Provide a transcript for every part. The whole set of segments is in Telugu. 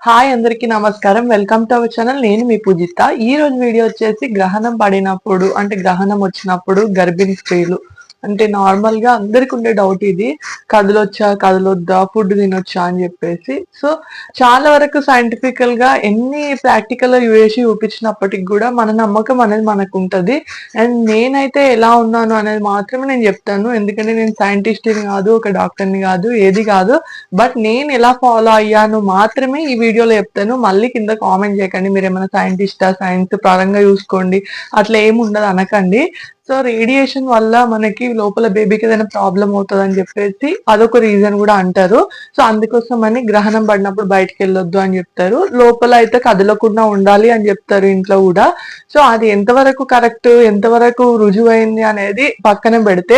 హాయ్ అందరికీ నమస్కారం. Welcome to our channel. నేను మీ పూజిత. ఈ రోజు వీడియో వచ్చేసి గ్రహణం పడినప్పుడు అంటే గ్రహణం వచ్చినప్పుడు గర్భిణీ స్త్రీలు అంటే నార్మల్ గా అందరికి ఉండే డౌట్ ఇది. కదలొచ్చా కదలొద్దా ఫుడ్ తినొచ్చా అని చెప్పేసి. సో చాలా వరకు సైంటిఫికల్ గా ఎన్ని ప్రాక్టికల్ గా చేసి చూపించినప్పటికి కూడా మన నమ్మకం అనేది మనకు ఉంటది. అండ్ నేనైతే ఎలా ఉన్నాను అనేది మాత్రమే నేను చెప్తాను. ఎందుకంటే నేను సైంటిస్ట్ ని కాదు, ఒక డాక్టర్ ని కాదు, ఏది కాదు. బట్ నేను ఎలా ఫాలో అయ్యాను మాత్రమే ఈ వీడియోలో చెప్తాను. మళ్ళీ కింద కామెంట్ చేయకండి మీరేమైనా సైంటిస్టా, సైన్స్ పరంగా చూసుకోండి అట్లా ఏమి ఉండదు అనకండి. సో రేడియేషన్ వల్ల మనకి లోపల బేబీకి ఏదైనా ప్రాబ్లం అవుతుంది అని చెప్పేసి అదొక రీజన్ కూడా అంటారు. సో అందుకోసం అని గ్రహణం పడినప్పుడు బయటకు వెళ్ళొద్దు అని చెప్తారు. లోపల అయితే కదలకుండా ఉండాలి అని చెప్తారు ఇంట్లో కూడా. సో అది ఎంతవరకు కరెక్ట్, ఎంతవరకు రుజువైంది అనేది పక్కన పెడితే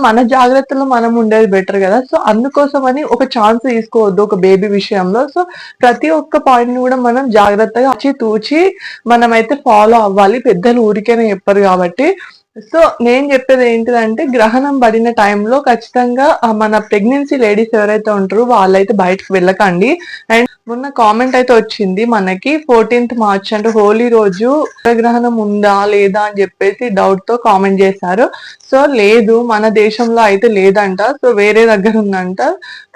మన జాగ్రత్తలో మనం ఉండేది బెటర్ కదా. సో అందుకోసం అని ఒక ఛాన్స్ తీసుకోవద్దు ఒక బేబీ విషయంలో. సో ప్రతి ఒక్క పాయింట్ ని కూడా మనం జాగ్రత్తగా తూచి మనమైతే ఫాలో అవ్వాలి. పెద్దలు ఊరికేనే చెప్పరు కాబట్టి. సో నేను చెప్పేది ఏంటిదంటే గ్రహణం పడిన టైంలో ఖచ్చితంగా మన ప్రెగ్నెన్సీ లేడీస్ ఎవరైతే ఉంటారో వాళ్ళైతే బయటకు వెళ్ళకండి. అండ్ మొన్న కామెంట్ అయితే వచ్చింది మనకి 14th మార్చ్ అంటే హోలీ రోజు గ్రహణం ఉందా లేదా అని చెప్పేసి డౌట్ తో కామెంట్ చేశారు. సో లేదు, మన దేశంలో అయితే లేదంట, సో వేరే దగ్గర ఉందంట.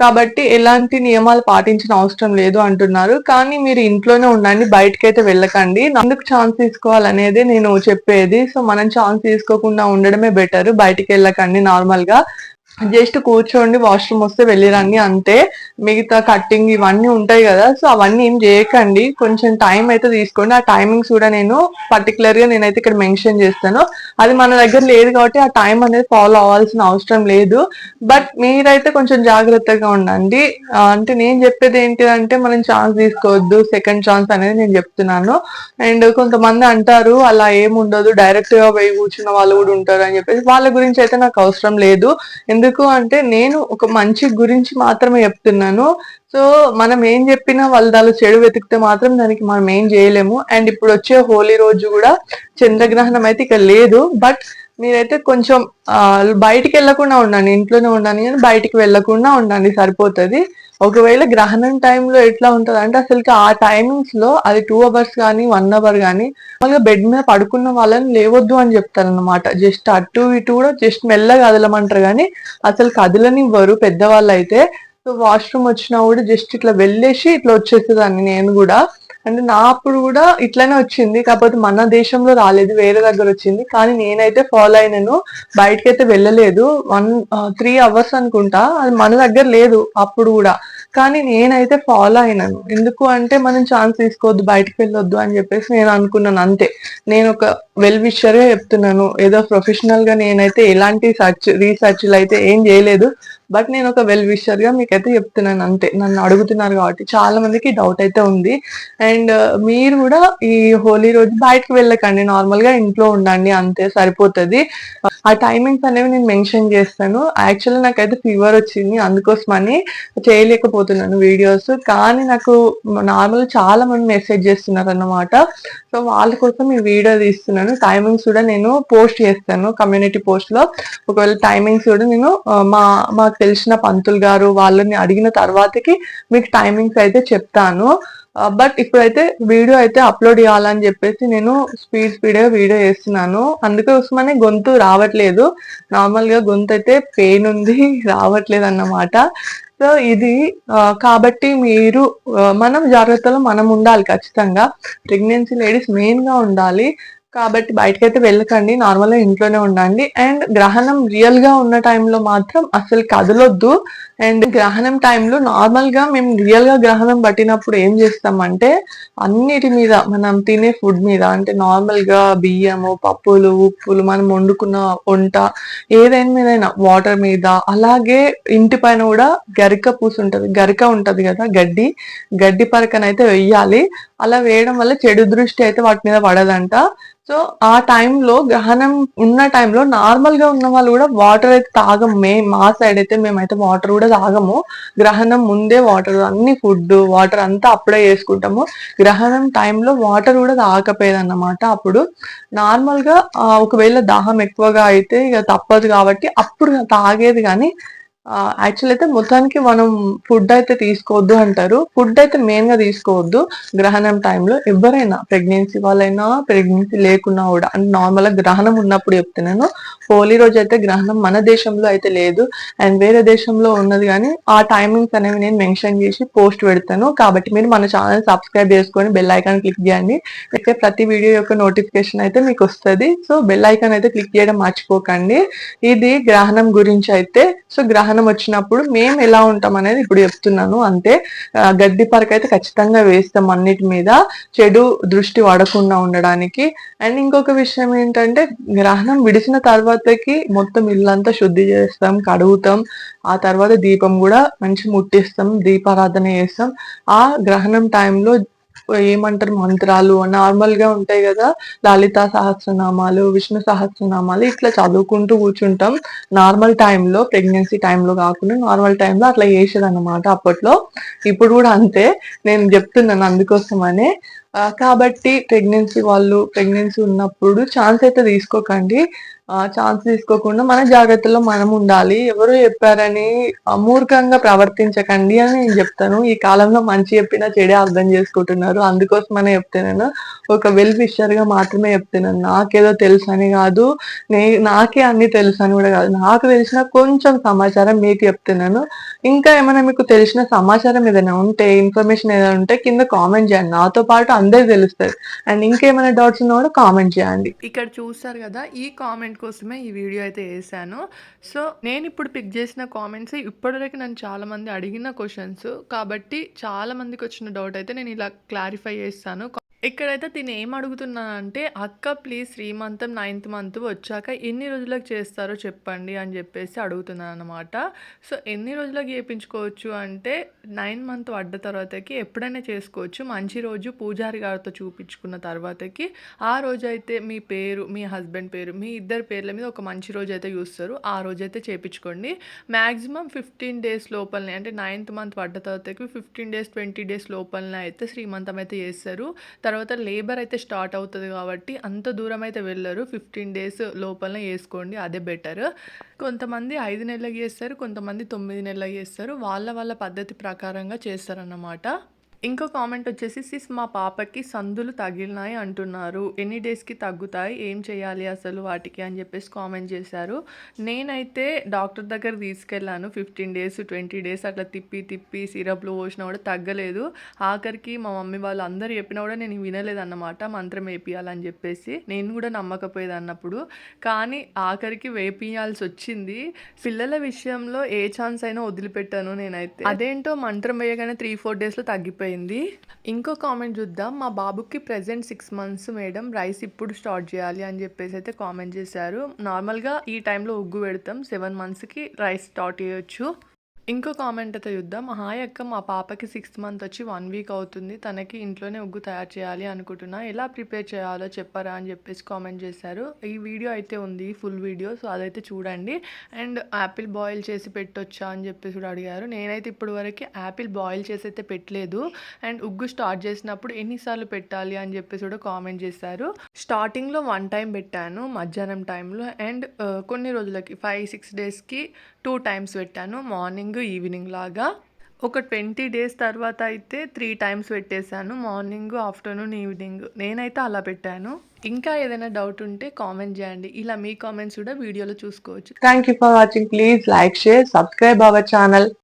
కాబట్టి ఎలాంటి నియమాలు పాటించిన అవసరం లేదు అంటున్నారు. కానీ మీరు ఇంట్లోనే ఉండండి, బయటకైతే వెళ్ళకండి. అందుకు ఛాన్స్ తీసుకోవాలనేది నేను చెప్పేది. సో మనం ఛాన్స్ తీసుకోకుండా ఉండడమే బెటర్. బయటికి వెళ్ళకండి, నార్మల్ గా జస్ట్ కూర్చోండి, వాష్రూమ్ వస్తే వెళ్ళిరండి అంతే. మిగతా కట్టింగ్ ఇవన్నీ ఉంటాయి కదా, సో అవన్నీ ఏం చేయకండి. కొంచెం టైం అయితే తీసుకోండి. ఆ టైమింగ్స్ కూడా నేను పర్టికులర్ గా నేనైతే ఇక్కడ మెన్షన్ చేస్తాను. అది మన దగ్గర లేదు కాబట్టి ఆ టైం అనేది ఫాలో అవ్వాల్సిన అవసరం లేదు. బట్ మీరైతే కొంచెం జాగ్రత్తగా ఉండండి. అంటే నేను చెప్పేది ఏంటిదంటే మనం ఛాన్స్ తీసుకోవద్దు, సెకండ్ ఛాన్స్ అనేది నేను చెప్తున్నాను. అండ్ కొంతమంది అంటారు అలా ఏముండదు, డైరెక్ట్ గా పోయి కూర్చున్న వాళ్ళు కూడా ఉంటారు అని చెప్పేసి. వాళ్ళ గురించి అయితే నాకు అవసరం లేదు. ఎందుకు అంటే నేను ఒక మంచి గురించి మాత్రమే చెప్తున్నాను. సో మనం ఏం చెప్పినా వాళ్ళు చెడు వెతికితే మాత్రం దానికి మనం ఏం చేయలేము. అండ్ ఇప్పుడు వచ్చే హోలీ రోజు కూడా చంద్రగ్రహణం అయితే ఇక లేదు. బట్ మీరైతే కొంచెం బయటికి వెళ్ళకుండా ఉండండి, ఇంట్లోనే ఉండండి కానీ బయటికి వెళ్ళకుండా ఉండండి, సరిపోతుంది. ఒకవేళ గ్రహణం టైంలో ఎట్లా ఉంటది అంటే అసలుకి ఆ టైమింగ్స్ లో అది 2 hours కానీ 1 hour కానీ బెడ్ మీద పడుకున్న వాళ్ళని లేవద్దు అని చెప్తారు అనమాట. జస్ట్ అటు ఇటు కూడా జస్ట్ మెల్లగా కదలమంటారు కానీ అసలు కదలనివ్వరు పెద్దవాళ్ళు అయితే. సో వాష్రూమ్ వచ్చినా కూడా జస్ట్ ఇట్లా వెళ్ళేసి ఇట్లా వచ్చేసేదాన్ని నేను కూడా. అంటే నా అప్పుడు కూడా ఇట్లానే వచ్చింది, కాకపోతే మన దేశంలో రాలేదు, వేరే దగ్గర వచ్చింది. కానీ నేనైతే ఫాలో అయినాను, బయటకైతే వెళ్ళలేదు. 3 hours అనుకుంటా, అది మన దగ్గర లేదు అప్పుడు కూడా. కానీ నేనైతే ఫాలో అయినాను. ఎందుకు అంటే మనం ఛాన్స్ తీసుకోవద్దు, బయటకు వెళ్ళొద్దు అని చెప్పేసి నేను అనుకున్నాను అంతే. నేను ఒక వెల్ విషర్ గా చెప్తున్నాను, ఏదో ప్రొఫెషనల్ గా నేనైతే ఎలాంటి రీసెర్చ్లు అయితే ఏం చేయలేదు. బట్ నేను ఒక వెల్ విషర్ గా మీకైతే చెప్తున్నాను అంతే. నన్ను అడుగుతున్నారు కాబట్టి చాలా మందికి డౌట్ అయితే ఉంది. అండ్ మీరు కూడా ఈ హోలీ రోజు బయటకు వెళ్ళకండి, నార్మల్ గా ఇంట్లో ఉండండి అంతే, సరిపోతుంది. ఆ టైమింగ్స్ అనేవి నేను మెన్షన్ చేస్తాను. యాక్చువల్లీ నాకైతే ఫీవర్ వచ్చింది, అందుకోసమని చేయలేకపోతున్నాను వీడియోస్. కానీ నాకు నార్మల్ చాలా మంది మెసేజ్ చేస్తున్నారు అన్నమాట. సో వాళ్ళ కోసం ఈ వీడియో తీస్తున్నాను. టైమింగ్స్ కూడా నేను పోస్ట్ చేస్తాను కమ్యూనిటీ పోస్ట్ లో. ఒకవేళ టైమింగ్స్ కూడా నేను మాకు తెలిసిన పంతులు గారు వాళ్ళని అడిగిన తర్వాతకి మీకు టైమింగ్స్ అయితే చెప్తాను. బట్ ఇప్పుడైతే వీడియో అయితే అప్లోడ్ చేయాలని చెప్పేసి నేను స్పీడ్ గా వీడియో చేస్తున్నాను. అందుకోసమని గొంతు రావట్లేదు, నార్మల్ గా గొంతు అయితే పెయిన్ ఉంది, రావట్లేదు అన్నమాట. సో ఇది కాబట్టి మీరు మనం జాగ్రత్తలో మనం ఉండాలి ఖచ్చితంగా. ప్రెగ్నెన్సీ లేడీస్ మెయిన్ గా ఉండాలి. కాబట్టి బయటకైతే వెళ్ళకండి, నార్మల్ గా ఇంట్లోనే ఉండండి. అండ్ గ్రహణం రియల్ గా ఉన్న టైంలో మాత్రం అసలు కదలొద్దు. అండ్ గ్రహణం టైంలో నార్మల్ గా మేము రియల్ గా గ్రహణం పట్టినప్పుడు ఏం చేస్తామంటే అన్నిటి మీద, మనం తినే ఫుడ్ మీద, అంటే నార్మల్ గా బియ్యము, పప్పులు, ఉప్పులు, మనం వండుకున్న వంట ఏదైనా మీదైనా వాటర్ మీద, అలాగే ఇంటి పైన కూడా గరిక పూసుంటది, గరిక ఉంటది కదా, గడ్డి పరకనైతే వెయ్యాలి. అలా వేయడం వల్ల చెడు దృష్టి అయితే వాటి మీద పడదంట. సో ఆ టైంలో గ్రహణం ఉన్న టైంలో నార్మల్ గా ఉన్న వాళ్ళు కూడా వాటర్ అయితే తాగము. మా సైడ్ అయితే మేమైతే వాటర్ కూడా తాగము. గ్రహణం ముందే వాటర్, అన్ని ఫుడ్ వాటర్ అంతా అప్పుడే చేసుకుంటాము. గ్రహణం టైంలో వాటర్ కూడా తాగకపోయేది అన్నమాట. అప్పుడు నార్మల్ గా ఒకవేళ దాహం ఎక్కువగా అయితే ఇక తప్పదు కాబట్టి అప్పుడు తాగేది. కానీ యాక్చువల్ అయితే మొత్తానికి మనం ఫుడ్ అయితే తీసుకోవద్దు అంటారు. ఫుడ్ అయితే మెయిన్‌గా తీసుకోవద్దు గ్రహణం టైంలో. ఎవ్వరైనా ప్రెగ్నెన్సీ వాళ్ళైనా, ప్రెగ్నెన్సీ లేకున్నా గూడా అంటే నార్మల్‌గా గ్రహణం ఉన్నప్పుడు చెప్తున్నాను. హోలీ రోజైతే గ్రహణం మన దేశంలో అయితే లేదు. అండ్ వేరే దేశంలో ఉన్నది గానీ, ఆ టైమింగ్స్ అనేవి నేను మెన్షన్ చేసి పోస్ట్ పెడతాను. కాబట్టి మీరు మన ఛానెల్ సబ్స్క్రైబ్ చేసుకొని బెల్ ఐకాన్ క్లిక్ చేయండి. అయితే ప్రతి వీడియో యొక్క నోటిఫికేషన్ అయితే మీకొస్తది. సో, బెల్ ఐకాన్ అయితే క్లిక్ చేయడం మర్చిపోకండి. ఇది గ్రహణం గురించి అయితే. సో, గ్రహణం వచ్చినప్పుడు మేము ఎలా ఉంటాం అనేది ఇప్పుడు చెప్తున్నాను అంతే. గడ్డి పరకైతే ఖచ్చితంగా వేస్తాం అన్నిటి మీద. చెడు దృష్టి పడకుండా ఉండడానికి. అండ్ ఇంకొక విషయం ఏంటంటే, గ్రహణం విడిచిన తర్వాతకి మొత్తం ఇల్లంతా శుద్ధి చేస్తాం, కడుగుతాం. ఆ తర్వాత దీపం గూడా మంచిగా ముట్టిస్తాం, దీపారాధన చేస్తాం. ఆ గ్రహణం టైంలో ఏమంటారు మంత్రాలు నార్మల్‌గా ఉంటాయి గదా! లలితా సహస్రనామాలు, విష్ణు సహస్రనామాలు ఇట్లా చదువుకుంటూ కూర్చుంటాం. నార్మల్ టైంలో ప్రెగ్నెన్సీ టైంలో గాకుండా నార్మల్ టైంలో అట్లా చేసేదన్నమాట అప్పట్లో. ఇప్పుడు గూడా అంతే. నేను జెప్తున్నాను అందుకోసమనే. కాబట్టి ప్రెగ్నెన్సీ ఉన్నప్పుడు ఛాన్స్ అయితే తీసుకోకండి. ఛాన్స్ తీసుకోకుండా మన జాగ్రత్తలో మనం ఉండాలి. ఎవరో చెప్పారని మూర్ఖంగా ప్రవర్తించకండి అని నేను జెప్తాను. ఈ కాలంలో మంచి చెప్పినా చెడే అర్థం చేసుకుంటున్నారు. అందుకోసమనే చెప్తున్నాను. ఒక వెల్ విషర్‌గా మాత్రమే చెప్తున్నాను. నాకేదో తెలుసని గాదు. నే నాకే అన్నీ తెలుసని గూడా గాదు. నాకు తెలిసిన కొంచెం సమాచారం మీకు చెప్తున్నాను. ఇంకా ఏమైనా మీకు తెలిసిన సమాచారం ఏదైనా ఉంటే, ఇన్ఫర్మేషన్ ఏదైనా ఉంటే కింద కామెంట్ జేయండి. నాతో పాటు అందరికి తెలుస్తది. అండ్ ఇంకేమైనా డౌట్స్ ఉన్నా గూడా కామెంట్ చేయండి. ఇక్కడ చూసారు గదా! ఈ కామెంట్ కోసమే ఈ వీడియో అయితే యేసాను. సో, నేనిప్పుడు పిక్ జేసిన కామెంట్స్ ఇప్పటివరకు నన్ను చాలామంది అడిగిన క్వెషన్స్. కాబట్టి చాలా మందికొచ్చిన డౌట్ అయితే నేను ఇలా క్లారిఫై చేస్తాను. ఇక్కడైతే తినేం అడుగుతున్నానంటే, "అక్క ప్లీజ్ శ్రీమంతం 9థ్ మంత్ వచ్చాక ఎన్ని రోజులకు చేస్తారో చెప్పండి" అని జెప్పేసి అడుగుతున్నాననమాట. సో, ఎన్ని రోజులకు జేపించుకోవచ్చు అంటే 9 మంత్ పడ్డ తర్వాతకి ఎప్పుడైనా చేసుకోవచ్చు. మంచి రోజు పూజారి గారితో చూపించుకున్న తర్వాతకి ఆ రోజైతే మీ పేరు, మీ హస్బెండ్ పేరు, మీ ఇద్దరి పేర్ల మీద ఒక మంచి రోజైతే చూస్తారు. ఆ రోజైతే చేపించుకోండి. మాక్సిమం 15 డేస్ లోపలనే అంటే 9థ్ మంత్ పడ్డ తర్వాతకి 15 డేస్, 20 డేస్ లోపలనే అయితే శ్రీమంతం అయితే చేస్తారు. తర్వాత లేబర్ అయితే స్టార్ట్ అవుతది కాబట్టి అంత దూరం అయితే వెళ్ళరు. 15 డేస్ లోపలనే చేసుకోండి. అదే బెటర్. కొంతమంది 5 నెలలకి చేస్తారు. కొంతమంది 9 నెలలకి చేస్తారు. వాళ్ళ పద్ధతి ప్రకారంగా చేస్తారన్నమాట. ఇంకో కామెంట్ వచ్చేసి, "సిస్ మా పాపకి సందులు తగిలినాయి అంటున్నారు. ఎన్ని డేస్‌కి తగ్గుతాయి? ఏం చేయాలి అసలు వాటికి?" అని చెప్పేసి కామెంట్ చేశారు. నేనైతే డాక్టర్ దగ్గరికి తీసుకెళ్ళాను. 15 డేస్, 20 డేస్ అట్లా తిప్పి సిరప్‌లు పోసినా కూడా తగ్గలేదు. ఆఖరికి మా మమ్మీ వాళ్ళు అందరూ చెప్పినా కూడా నేను వినలేదన్నమాట. మంత్రం వేపియాలని చెప్పేసి. నేను కూడా నమ్మకపోయేదన్నప్పుడు. కానీ ఆఖరికి వేపియాల్సొచ్చింది. పిల్లల విషయంలో ఏ ఛాన్స్ అయినా వదిలిపెట్టాను నేనైతే. అదేంటో మంత్రం వేయగానే 3, 4 డేస్‌లో తగ్గిపోయింది. ఇంకో కామెంట్ చూద్దాం. "మా బాబుకి ప్రెజెంట్ 6 మంత్స్ మేడం. రైస్ ఇప్పుడు స్టార్ట్ చేయాలి" అని చెప్పేసి అయితే కామెంట్ చేశారు. నార్మల్‌గా ఈ టైంలో ఉగ్గు పెడతాం. 7 మంత్స్‌కి రైస్ స్టార్ట్ చేయొచ్చు. ఇంకో కామెంట్ అయితే చూద్దాం. "హాయ్ అక్క, మా పాపకి 6th మంత్ వచ్చి 1 వీక్ అవుతుంది. తనకి ఇంట్లోనే ఉగ్గు తయారు చేయాలి అనుకుంటున్నా. ఎలా ప్రిపేర్ చేయాలో చెప్పరా" అని చెప్పేసి కామెంట్ చేశారు. ఈ వీడియో అయితే ఉంది, ఫుల్ వీడియో. సో, అదైతే చూడండి. అండ్ యాపిల్ బాయిల్ చేసి పెట్టొచ్చా అని చెప్పేసి కూడా అడిగారు. నేనైతే ఇప్పటి వరకు యాపిల్ బాయిల్ చేసి అయితే పెట్టలేదు. అండ్ ఉగ్గు స్టార్ట్ చేసినప్పుడు ఎన్నిసార్లు పెట్టాలి అని చెప్పేసి కూడా కామెంట్ చేశారు. స్టార్టింగ్‌లో 1 టైమ్ పెట్టాను మధ్యాహ్నం టైంలో. అండ్ కొన్ని రోజులకి 5, 6 డేస్‌కి 2 టైమ్స్ పెట్టాను. మార్నింగ్, ఈవినింగ్ లాగా. ఒక 20 డేస్ తర్వాత అయితే 3 టైమ్స్ పెట్టేశాను. Morning, afternoon, evening. నేనైతే అలా పెట్టాను. ఇంకా ఏదైనా డౌట్ ఉంటే కామెంట్ చేయండి. ఇలా మీ కామెంట్స్ కూడా వీడియోలో చూసుకోవచ్చు. Thank you for watching. Please like, share, subscribe our channel.